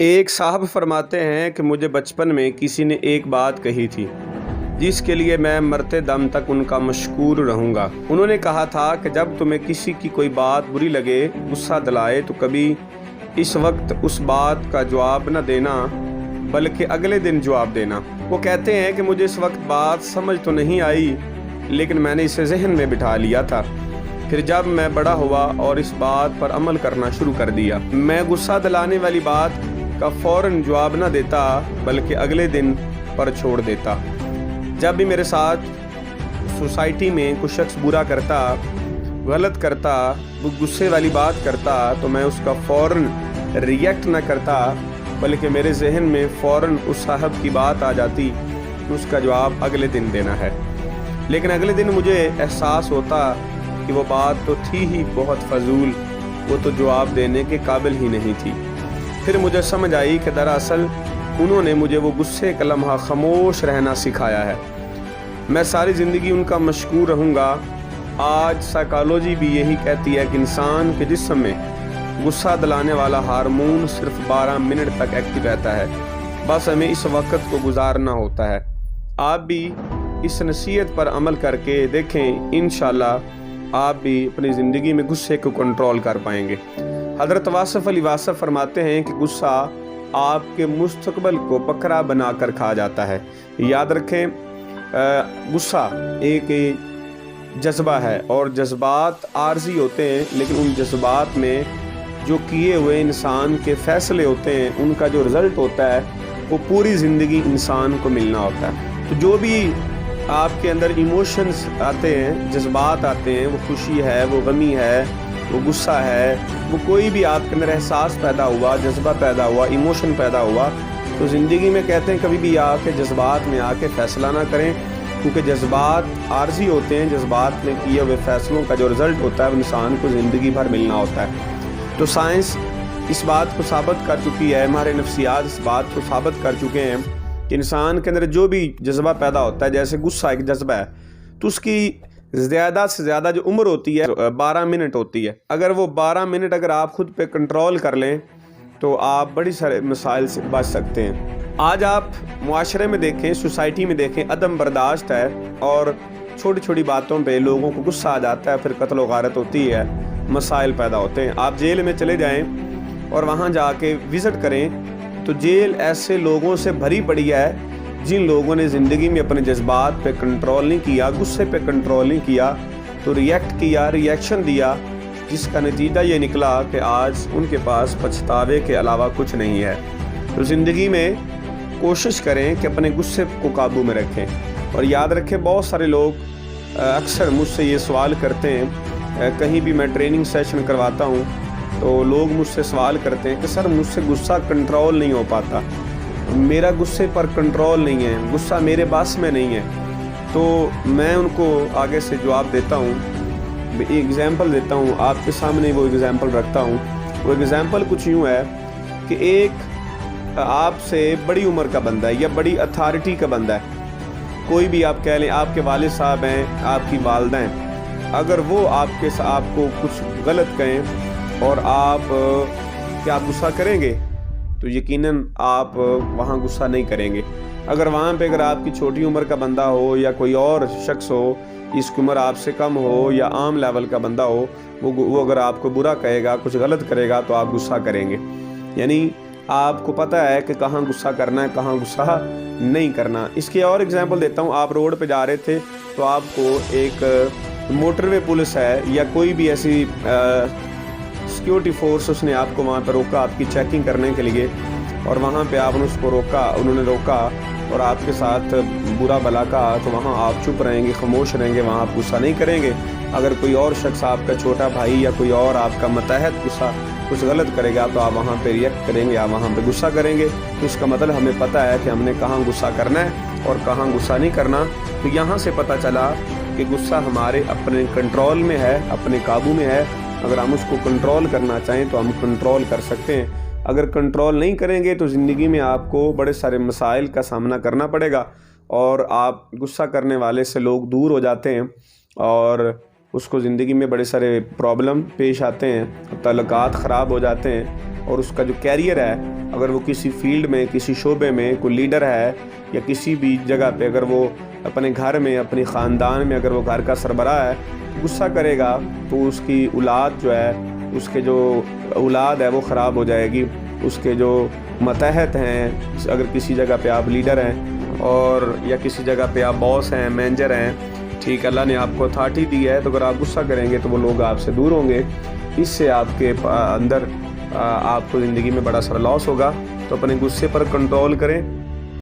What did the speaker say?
ایک صاحب فرماتے ہیں کہ مجھے بچپن میں کسی نے ایک بات کہی تھی جس کے لیے میں مرتے دم تک ان کا مشکور رہوں گا۔ انہوں نے کہا تھا کہ جب تمہیں کسی کی کوئی بات بری لگے، غصہ دلائے، تو کبھی اس وقت اس بات کا جواب نہ دینا بلکہ اگلے دن جواب دینا۔ وہ کہتے ہیں کہ مجھے اس وقت بات سمجھ تو نہیں آئی، لیکن میں نے اسے ذہن میں بٹھا لیا تھا۔ پھر جب میں بڑا ہوا اور اس بات پر عمل کرنا شروع کر دیا، میں غصہ دلانے والی بات کا فوراً جواب نہ دیتا بلکہ اگلے دن پر چھوڑ دیتا۔ جب بھی میرے ساتھ سوسائٹی میں کوئی شخص برا کرتا، غلط کرتا، وہ غصے والی بات کرتا، تو میں اس کا فوراً ریئیکٹ نہ کرتا بلکہ میرے ذہن میں فوراً اس صاحب کی بات آ جاتی، اس کا جواب اگلے دن دینا ہے۔ لیکن اگلے دن مجھے احساس ہوتا کہ وہ بات تو تھی ہی بہت فضول، وہ تو جواب دینے کے قابل ہی نہیں تھی۔ پھر مجھے سمجھ آئی کہ دراصل انہوں نے مجھے وہ غصے کا لمحہ خاموش رہنا سکھایا ہے۔ میں ساری زندگی ان کا مشکور رہوں گا۔ آج سائیکالوجی بھی یہی کہتی ہے کہ انسان کے جسم میں غصہ دلانے والا ہارمون صرف 12 منٹ تک ایکٹیو رہتا ہے، بس ہمیں اس وقت کو گزارنا ہوتا ہے۔ آپ بھی اس نصیحت پر عمل کر کے دیکھیں، انشاءاللہ آپ بھی اپنی زندگی میں غصے کو کنٹرول کر پائیں گے۔ حضرت واصف علی واصف فرماتے ہیں کہ غصہ آپ کے مستقبل کو بکرا بنا کر کھا جاتا ہے۔ یاد رکھیں، غصہ ایک جذبہ ہے اور جذبات عارضی ہوتے ہیں، لیکن ان جذبات میں جو کیے ہوئے انسان کے فیصلے ہوتے ہیں، ان کا جو رزلٹ ہوتا ہے وہ پوری زندگی انسان کو ملنا ہوتا ہے۔ تو جو بھی آپ کے اندر ایموشنز آتے ہیں، جذبات آتے ہیں، وہ خوشی ہے، وہ غمی ہے، وہ غصہ ہے، وہ کوئی بھی آپ کے اندر احساس پیدا ہوا، جذبہ پیدا ہوا، ایموشن پیدا ہوا، تو زندگی میں کہتے ہیں کبھی بھی آ کے جذبات میں آ کے فیصلہ نہ کریں، کیونکہ جذبات عارضی ہوتے ہیں۔ جذبات میں کیے ہوئے فیصلوں کا جو رزلٹ ہوتا ہے وہ انسان کو زندگی بھر ملنا ہوتا ہے۔ تو سائنس اس بات کو ثابت کر چکی ہے، ہمارے نفسیات اس بات کو ثابت کر چکے ہیں کہ انسان کے اندر جو بھی جذبہ پیدا ہوتا ہے، جیسے غصہ ایک جذبہ ہے، تو اس کی زیادہ سے زیادہ جو عمر ہوتی ہے 12 منٹ ہوتی ہے۔ اگر وہ 12 منٹ اگر آپ خود پہ کنٹرول کر لیں تو آپ بڑی سارے مسائل سے بچ سکتے ہیں۔ آج آپ معاشرے میں دیکھیں، سوسائٹی میں دیکھیں، عدم برداشت ہے اور چھوٹی چھوٹی باتوں پہ لوگوں کو غصہ آ جاتا ہے، پھر قتل و غارت ہوتی ہے، مسائل پیدا ہوتے ہیں۔ آپ جیل میں چلے جائیں اور وہاں جا کے وزٹ کریں تو جیل ایسے لوگوں سے بھری پڑی ہے جن لوگوں نے زندگی میں اپنے جذبات پہ کنٹرول نہیں کیا، غصے پہ کنٹرول نہیں کیا، تو ریئیکٹ کیا، ریئیکشن دیا، جس کا نتیجہ یہ نکلا کہ آج ان کے پاس پچھتاوے کے علاوہ کچھ نہیں ہے۔ تو زندگی میں کوشش کریں کہ اپنے غصے کو قابو میں رکھیں، اور یاد رکھیں بہت سارے لوگ اکثر مجھ سے یہ سوال کرتے ہیں، کہیں بھی میں ٹریننگ سیشن کرواتا ہوں تو لوگ مجھ سے سوال کرتے ہیں کہ سر مجھ سے غصہ کنٹرول نہیں ہو پاتا، میرا غصے پر کنٹرول نہیں ہے، غصہ میرے بس میں نہیں ہے۔ تو میں ان کو آگے سے جواب دیتا ہوں، ایگزامپل دیتا ہوں، آپ کے سامنے وہ ایگزامپل رکھتا ہوں۔ وہ ایگزامپل کچھ یوں ہے کہ ایک آپ سے بڑی عمر کا بندہ ہے یا بڑی اتھارٹی کا بندہ ہے، کوئی بھی آپ کہہ لیں، آپ کے والد صاحب ہیں، آپ کی والدہ ہیں، اگر وہ آپ کو کچھ غلط کہیں اور آپ کیا غصہ کریں گے؟ تو یقیناً آپ وہاں غصہ نہیں کریں گے۔ اگر وہاں پہ اگر آپ کی چھوٹی عمر کا بندہ ہو یا کوئی اور شخص ہو جس کی عمر آپ سے کم ہو یا عام لیول کا بندہ ہو، وہ اگر آپ کو برا کہے گا، کچھ غلط کرے گا، تو آپ غصہ کریں گے۔ یعنی آپ کو پتہ ہے کہ کہاں غصہ کرنا ہے، کہاں غصہ نہیں کرنا۔ اس کی اور ایگزامپل دیتا ہوں، آپ روڈ پہ جا رہے تھے تو آپ کو ایک موٹر وے پولیس ہے یا کوئی بھی ایسی سیکیورٹی فورس، اس نے آپ کو وہاں پہ روکا آپ کی چیکنگ کرنے کے لیے، اور وہاں پہ آپ نے اس کو روکا، انہوں نے روکا اور آپ کے ساتھ برا بلا کہا، تو وہاں آپ چپ رہیں گے، خاموش رہیں گے، وہاں آپ غصہ نہیں کریں گے۔ اگر کوئی اور شخص آپ کا چھوٹا بھائی یا کوئی اور آپ کا ماتحت غصہ کچھ غلط کرے گا تو آپ وہاں پہ ریئیکٹ کریں گے، آپ وہاں پہ غصہ کریں گے۔ تو اس کا مطلب ہمیں پتہ ہے کہ ہم نے کہاں غصہ کرنا ہے اور کہاں غصہ نہیں کرنا۔ تو یہاں سے پتہ چلا کہ غصہ ہمارے اپنے کنٹرول میں ہے، اپنے قابو میں ہے۔ اگر ہم اس کو کنٹرول کرنا چاہیں تو ہم کنٹرول کر سکتے ہیں۔ اگر کنٹرول نہیں کریں گے تو زندگی میں آپ کو بڑے سارے مسائل کا سامنا کرنا پڑے گا، اور آپ غصہ کرنے والے سے لوگ دور ہو جاتے ہیں اور اس کو زندگی میں بڑے سارے پرابلم پیش آتے ہیں، تعلقات خراب ہو جاتے ہیں، اور اس کا جو کیریئر ہے، اگر وہ کسی فیلڈ میں، کسی شعبے میں کوئی لیڈر ہے یا کسی بھی جگہ پہ، اگر وہ اپنے گھر میں، اپنی خاندان میں اگر وہ گھر کا سربراہ ہے، غصہ کرے گا تو اس کی اولاد جو ہے، اس کے جو اولاد ہے وہ خراب ہو جائے گی. اس کے جو ماتحت ہیں، اگر کسی جگہ پہ آپ لیڈر ہیں اور یا کسی جگہ پہ آپ باس ہیں، مینیجر ہیں، ٹھیک ہے، اللہ نے آپ کو اتھارٹی دی ہے، تو اگر آپ غصہ کریں گے تو وہ لوگ آپ سے دور ہوں گے. اس سے آپ کے اندر آپ کو زندگی میں بڑا سارا لاس ہوگا. تو اپنے غصے پر کنٹرول کریں.